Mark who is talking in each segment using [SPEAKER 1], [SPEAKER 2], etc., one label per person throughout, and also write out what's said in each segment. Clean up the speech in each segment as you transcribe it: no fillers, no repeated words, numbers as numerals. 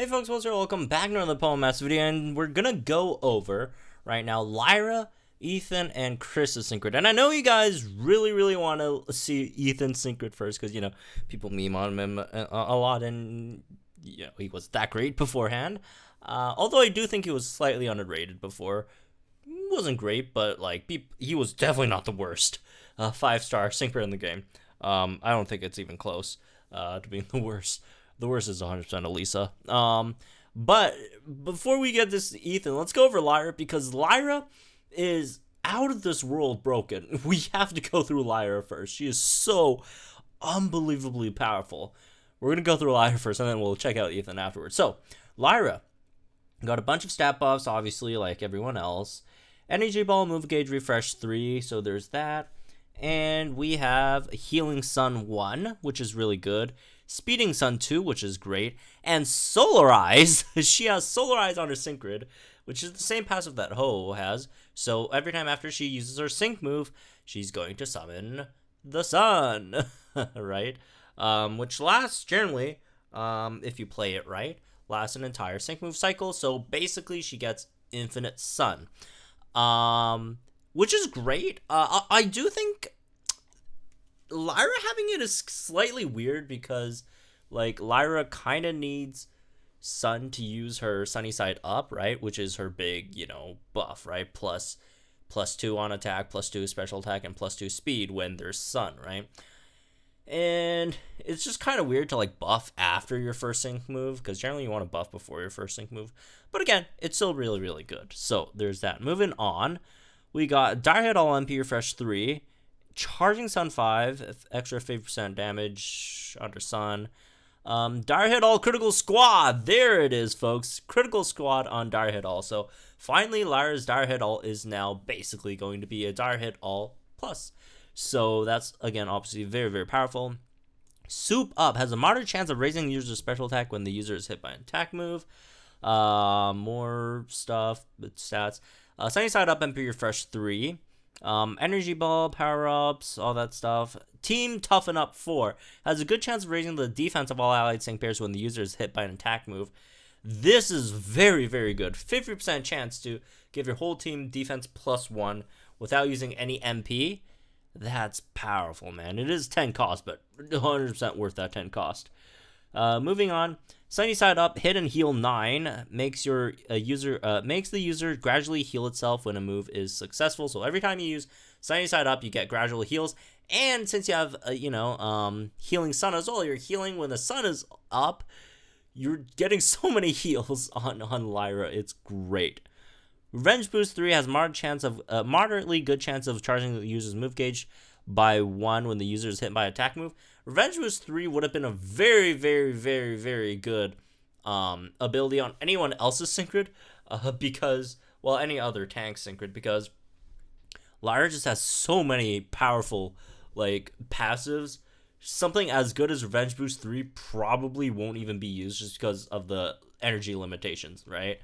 [SPEAKER 1] Hey folks, what's up? Welcome back to another Poem Master video, and we're gonna go over right now Lyra, Ethan, and Kris's Synchro. And I know you guys really want to see Ethan's Synchro first, because people meme on him a lot, and he was that great beforehand. Although I do think he was slightly underrated before. He wasn't great, but he was definitely not the worst 5-star Synchro in the game. I don't think it's even close to being the worst. The worst is 100% Elisa. But before we get this to Ethan, let's go over Lyra, because Lyra is out of this world broken. We have to go through Lyra first. She is so unbelievably powerful. We're going to go through Lyra first, and then we'll check out Ethan afterwards. So, Lyra got a bunch of stat buffs, obviously, like everyone else. Energy Ball, Move Gauge, Refresh 3, so there's that. And we have Healing Sun 1, which is really good. Speeding Sun 2, which is great. And Solarize. She has Solarize on her Sync Grid, which is the same passive that Ho has. So every time after she uses her Sync move, she's going to summon the sun. Right? Which lasts, generally, if you play it right, lasts an entire Sync move cycle. So basically, she gets infinite sun. Which is great. I do think Lyra having it is slightly weird, because Lyra kind of needs Sun to use her Sunny Side Up, right? Which is her big, buff, right? Plus 2 on attack, plus 2 special attack, and plus 2 speed when there's Sun, right? And it's just kind of weird to buff after your first sync move, because generally you want to buff before your first sync move. But again, it's still really good. So there's that. Moving on, we got Dire Hit All MP Refresh 3. Charging Sun 5, extra 50% damage under Sun. Dire Hit All Critical Squad. There it is, folks. Critical Squad on Dire Hit All. So finally, Lyra's Dire Hit All is now basically going to be a Dire Hit All Plus. So that's, again, obviously very powerful. Soup Up has a moderate chance of raising the user's special attack when the user is hit by an attack move. More stuff, but stats. Sunny Side Up MP Refresh 3. Energy Ball, power-ups, all that stuff. Team Toughen Up 4 has a good chance of raising the defense of all allied sync pairs when the user is hit by an attack move. This is very good. 50% chance to give your whole team defense +1 without using any MP. That's powerful, man. It is 10 cost, but 100% worth that 10 cost. Moving on, Sunny Side Up, Hit and Heal 9 makes the user gradually heal itself when a move is successful. So every time you use Sunny Side Up, you get gradual heals. And since you have Healing Sun as well, you're healing when the sun is up. You're getting so many heals on Lyra. It's great. Revenge Boost 3 has moderately good chance of charging the user's move gauge by 1 when the user is hit by an attack move. Revenge Boost 3 would have been a very good ability on anyone else's Synchrid, because, well, any other tank Synchrid, because Lyra just has so many powerful, passives. Something as good as Revenge Boost 3 probably won't even be used just because of the energy limitations, right?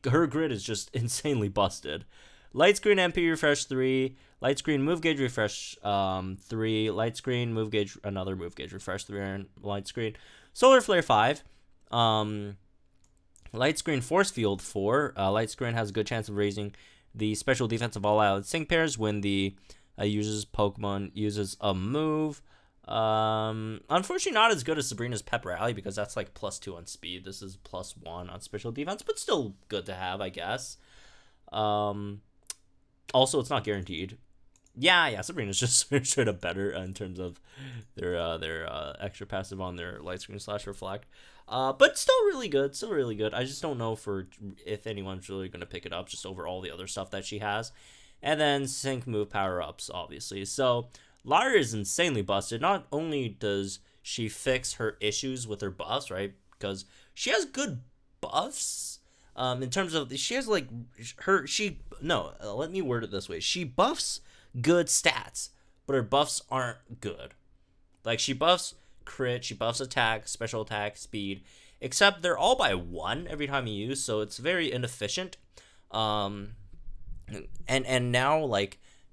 [SPEAKER 1] Her grid is just insanely busted. Light Screen MP Refresh 3, Light Screen Move Gauge Refresh 3, Light Screen Move Gauge, another Move Gauge Refresh 3, and Light Screen Solar Flare 5, Light Screen Force Field 4, Light Screen has a good chance of raising the special defense of all allied sync pairs when the user's Pokemon uses a move. Unfortunately not as good as Sabrina's Pep Rally, because that's +2 on speed. This is +1 on special defense, but still good to have, I guess. Also, it's not guaranteed. Yeah, Sabrina's just straight up better in terms of their extra passive on their Light Screen / Reflect. But still really good. I just don't know if anyone's really going to pick it up just over all the other stuff that she has. And then Sync Move power-ups, obviously. So Lyra is insanely busted. Not only does she fix her issues with her buffs, right? Because she has good buffs. In terms of, she has let me word it this way. She buffs good stats, but her buffs aren't good. She buffs crit, she buffs attack, special attack, speed, except they're all by 1 every time you use, so it's very inefficient. And now,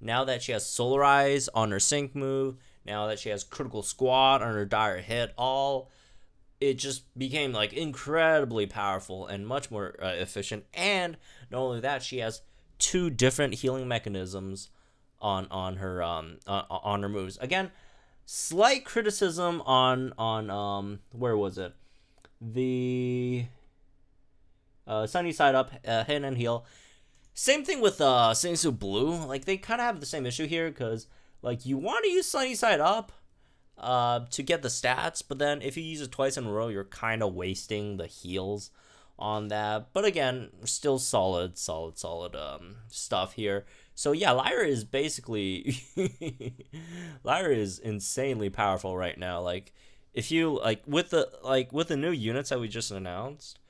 [SPEAKER 1] now that she has Solarize on her sync move, now that she has Critical Squad on her Dire Hit All, it just became like incredibly powerful and much more efficient. And not only that, she has two different healing mechanisms on her on her moves. Again, slight criticism on where was it? The sunny side up, hit and heal. Same thing with Singsu Blue. Like, they kind of have the same issue here, because like you want to use sunny side up to get the stats, but then if you use it twice in a row, you're kind of wasting the heals on that. But again, still solid stuff here. So yeah, Lyra is basically Lyra is insanely powerful right now. Like, if you with the new units that we just announced,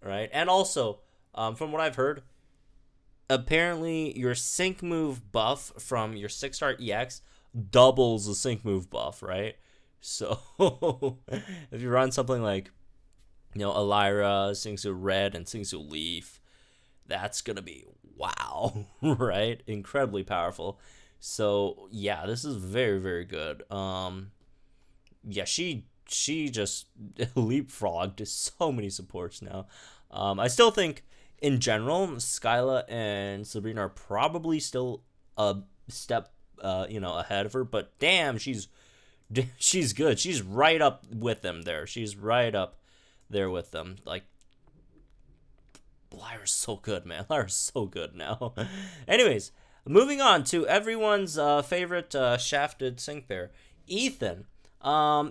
[SPEAKER 1] right? And also, from what I've heard, apparently your sync move buff from your 6-star EX doubles the sync move buff, right? So if you run something like, a Lyra, Singsu Red, and Singsu Leaf, that's gonna be wow, right? Incredibly powerful. So yeah, this is very, very good. Yeah, she just leapfrogged so many supports now. I still think in general, Skyla and Sabrina are probably still a step ahead of her, but damn, she's good. She's right up with them there. She's right up there with them. Like, Lyra's so good, man. Lyra's so good now. Anyways, moving on to everyone's favorite shafted sync pair, Ethan.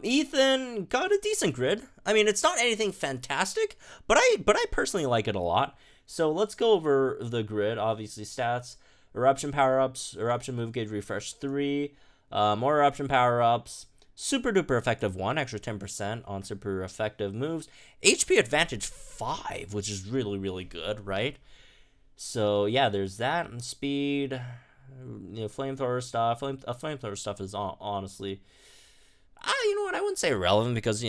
[SPEAKER 1] Ethan got a decent grid. I mean, it's not anything fantastic, but I personally like it a lot. So let's go over the grid. Obviously, stats, eruption power-ups, eruption move gauge refresh 3, more eruption power-ups, super duper effective 1, extra 10% on super effective moves, HP advantage 5, which is really, really good, right? So yeah, there's that. And speed, flamethrower stuff. Flamethrower stuff is honestly, you know what, I wouldn't say irrelevant, because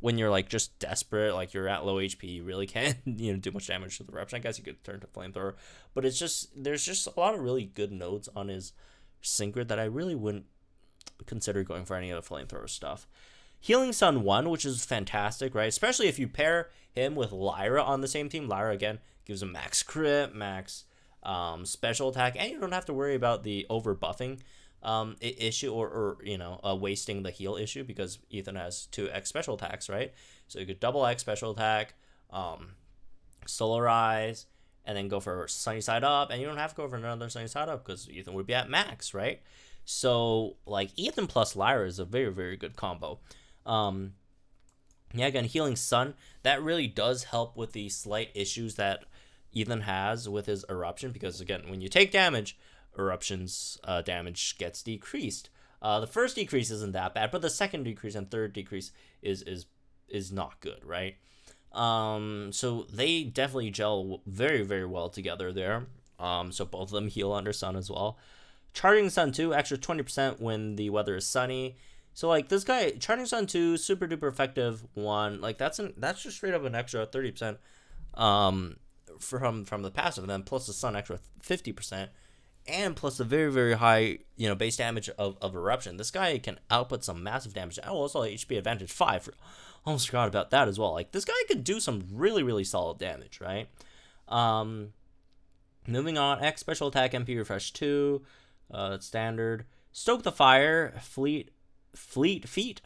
[SPEAKER 1] when you're like just desperate, like you're at low HP, you really can't do much damage to the eruption. I guess you could turn to flamethrower, but there's just a lot of really good nodes on his sync grid that I really wouldn't consider going for any of the flamethrower stuff. Healing Sun 1, which is fantastic, right? Especially if you pair him with Lyra on the same team. Lyra again gives him max crit, max special attack, and you don't have to worry about the over buffing issue or wasting the heal issue, because Ethan has 2x special attacks, right? So you could double X special attack, Solarize, and then go for sunny side up, and you don't have to go for another sunny side up because Ethan would be at max, right? So like Ethan plus Lyra is a very, very good combo. Yeah, again, Healing Sun, that really does help with the slight issues that Ethan has with his eruption, because again, when you take damage, eruption's damage gets decreased. The first decrease isn't that bad, but the second decrease and third decrease is not good, right? So they definitely gel very, very well together there. So both of them heal under Sun as well. Charging Sun 2, extra 20% when the weather is sunny. So like this guy, Charging Sun 2, super duper effective 1, like that's just straight up an extra 30% from the passive, and then plus the Sun extra 50%. And plus the very, very high, base damage of eruption. This guy can output some massive damage. Oh, also HP advantage 5. Almost forgot about that as well. Like, this guy could do some really, really solid damage, right? Moving on, X special attack, MP refresh 2. That's standard. Stoke the fire, fleet feet.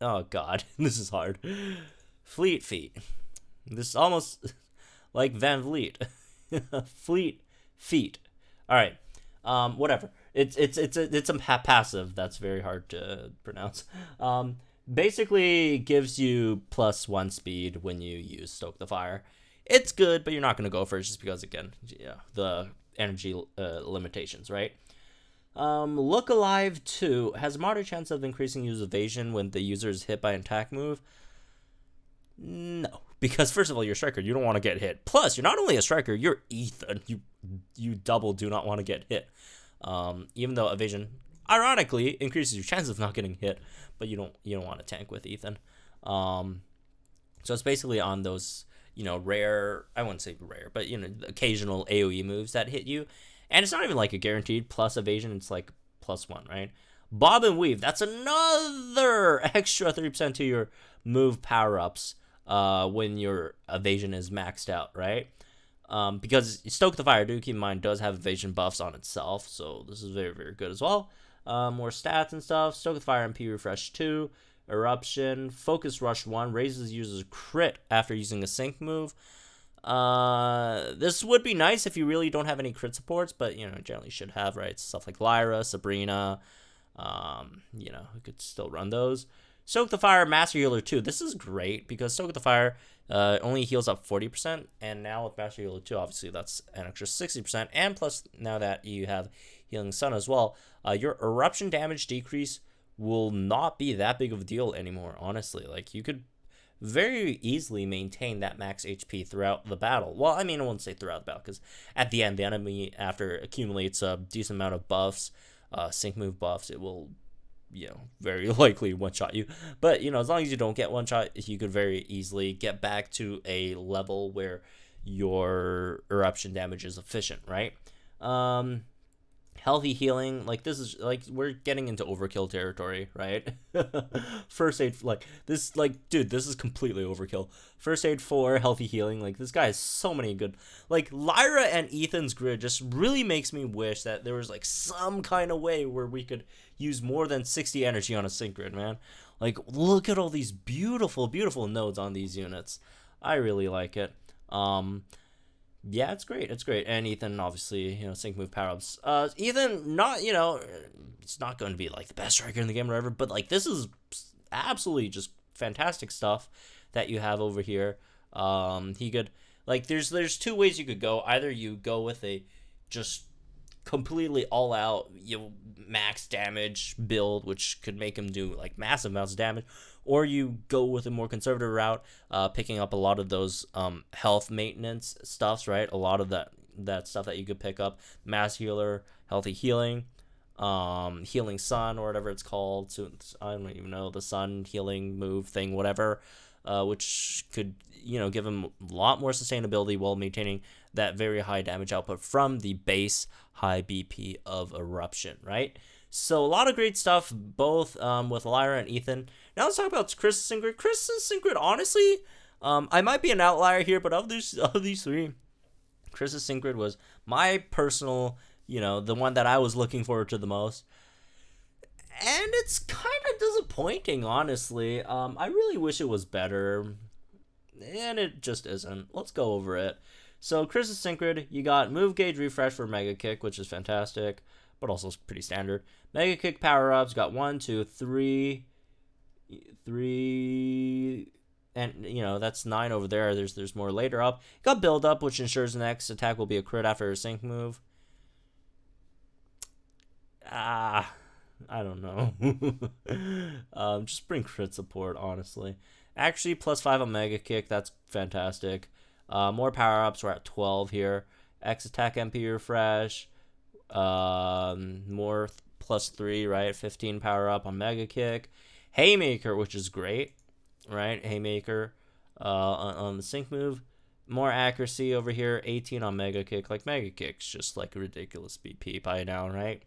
[SPEAKER 1] Oh god, this is hard. Fleet feet. This is almost like Van Vliet. Fleet feet. All right. Whatever. It's a passive that's very hard to pronounce. Basically gives you +1 speed when you use Stoke the Fire. It's good, but you're not going to go for it just because, again, the energy limitations, right? Look Alive 2 has a moderate chance of increasing user evasion when the user is hit by an attack move. No, because first of all, you're a striker. You don't want to get hit. Plus, you're not only a striker, you're Ethan. You double do not want to get hit. Even though evasion, ironically, increases your chances of not getting hit, but you don't want to tank with Ethan. So it's basically on those, rare, I wouldn't say rare, but, occasional AoE moves that hit you. And it's not even like a guaranteed plus evasion. It's like +1, right? Bob and Weave, that's another extra 3% to your move power-ups when your evasion is maxed out, right? Because Stoke the Fire, do keep in mind, does have evasion buffs on itself, so this is very, very good as well. More stats and stuff. Stoke the Fire MP Refresh 2. Eruption. Focus Rush 1. Raises user's crit after using a sync move. This would be nice if you really don't have any crit supports, but, you know, generally should have, right? Stuff like Lyra, Sabrina, you know, we could still run those. Stoke the Fire, Master Healer 2. This is great because Stoke the Fire only heals up 40%, and now with Master Healer 2, obviously that's an extra 60%, and plus now that you have Healing Sun as well, your eruption damage decrease will not be that big of a deal anymore, honestly. Like, you could very easily maintain that max HP throughout the battle. Well, I mean, I wouldn't say throughout the battle, because at the end, the enemy, after accumulates a decent amount of buffs, sync move buffs, it will, you know, very likely one-shot you. But, you know, as long as you don't get one-shot, you could very easily get back to a level where your eruption damage is efficient, right? Healthy healing, like, this is, like, we're getting into overkill territory, right? First aid, like, this, like, dude, this is completely overkill. First aid 4, healthy healing, like, this guy has so many good, like, Lyra and Ethan's grid just really makes me wish that there was, like, some kind of way where we could use more than 60 energy on a sync grid, man. Like, look at all these beautiful, beautiful nodes on these units. I really like it. Yeah, it's great. It's great. And Ethan, obviously, you know, sync move power-ups. Ethan, not, you know, it's not going to be, like, the best striker in the game or whatever, but, like, this is absolutely just fantastic stuff that you have over here. He could, like, there's two ways you could go. Either you go with a just completely all-out, you know, max damage build, which could make him do, like, massive amounts of damage, or you go with a more conservative route, picking up a lot of those health maintenance stuffs, right? A lot of that stuff that you could pick up. Mass Healer, Healthy Healing, Healing Sun, or whatever it's called. So I don't even know, the Sun Healing move thing, whatever, which could, you know, give him a lot more sustainability while maintaining that very high damage output from the base high BP of Eruption, right? So a lot of great stuff, both with Lyra and Ethan. Now let's talk about Kris's sync grid. Kris's sync grid, honestly, I might be an outlier here, but of these three, Kris's sync grid was my personal, you know, the one that I was looking forward to the most. And it's kind of disappointing, honestly. I really wish it was better, and it just isn't. Let's go over it. So Kris's sync grid, you got Move Gauge Refresh for Mega Kick, which is fantastic, but also pretty standard. Mega Kick power-ups, got 1, 2, 3, and, you know, that's 9 over there. There's more later up. Got Build Up, which ensures the next attack will be a crit after a sync move. I don't know. Just bring crit support, honestly. Actually, +5 on Mega Kick, that's fantastic. More power-ups, we're at 12 here. X attack MP refresh. More +3, right? 15 power-up on Mega Kick. Haymaker, which is great, right? Haymaker on the sync move. More accuracy over here, 18 on Mega Kick. Like, Mega Kick's just, like, a ridiculous BP by now, right?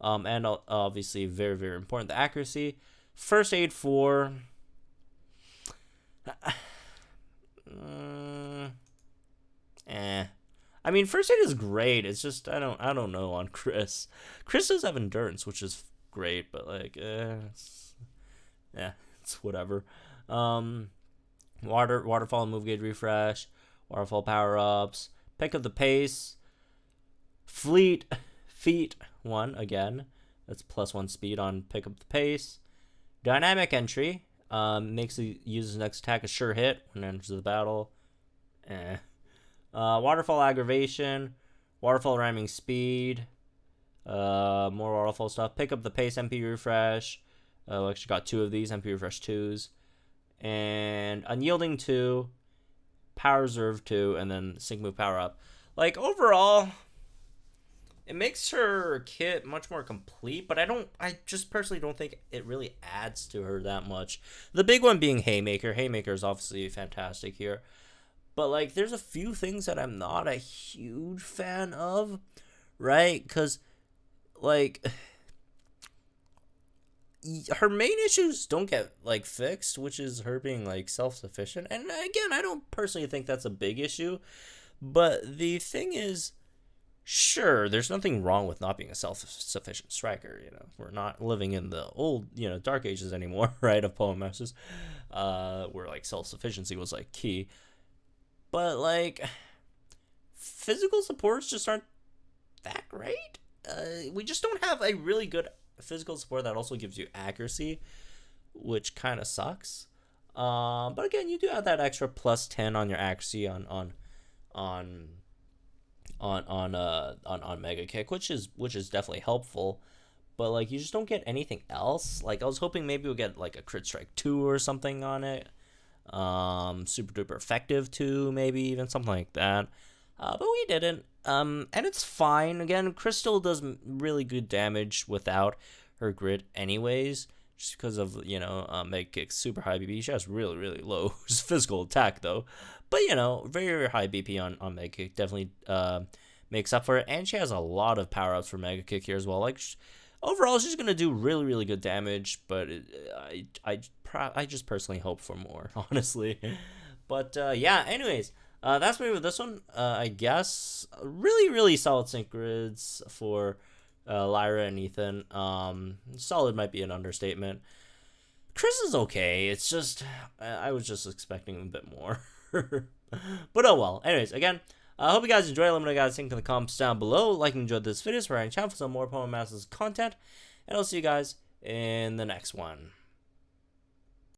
[SPEAKER 1] And obviously, very, very important, the accuracy. First Aid 4. I mean, First Aid is great. It's just, I don't know on Kris. Kris does have Endurance, which is great, but, like, it's whatever. Waterfall and Move Gauge Refresh. Waterfall power-ups. Pick up the pace. Feet 1 again. That's +1 speed on pick up the pace. Dynamic entry. Makes the user's next attack a sure hit when it enters the battle. Waterfall aggravation. Waterfall ramming speed. More waterfall stuff. Pick up the pace MP refresh. We actually got 2 of these MP refresh 2s. And unyielding 2. Power reserve 2. And then sync move power up. Like, overall, it makes her kit much more complete, but I just personally don't think it really adds to her that much. The big one being Haymaker. Haymaker is obviously fantastic here. But, like, there's a few things that I'm not a huge fan of, right? Because, like, her main issues don't get like fixed, which is her being like self-sufficient. And again, I don't personally think that's a big issue, but the thing is, sure, there's nothing wrong with not being a self-sufficient striker. We're not living in the old, dark ages anymore, right, of Poem Masters, where like self-sufficiency was like key. But like, physical supports just aren't that great. We just don't have a really good physical support that also gives you accuracy, which kind of sucks. But again, you do have that extra plus 10 on your accuracy on Mega Kick, which is definitely helpful. But like, you just don't get anything else. Like, I was hoping maybe we'll get like a Crit Strike 2 or something on it. Super duper effective 2, maybe even something like that. But we didn't. And it's fine. Again, Crystal does really good damage without her grid anyways, just because of, Mega Kick's super high BP. She has really, really low physical attack, though. But, very, very high BP on Mega Kick definitely makes up for it. And she has a lot of power-ups for Mega Kick here as well. Like, overall, she's going to do really, really good damage, but I just personally hope for more, honestly. But, yeah, anyways, that's me with this one. I guess really, really solid sync grids for Lyra and Ethan. Solid might be an understatement. Kris is okay. It's just, I was just expecting a bit more. But oh well. Anyways, again, I hope you guys enjoyed. Let me know, guys, think in the comments down below. Like and enjoyed this video. Subscribe to the channel for some more Poem Masters content. And I'll see you guys in the next one.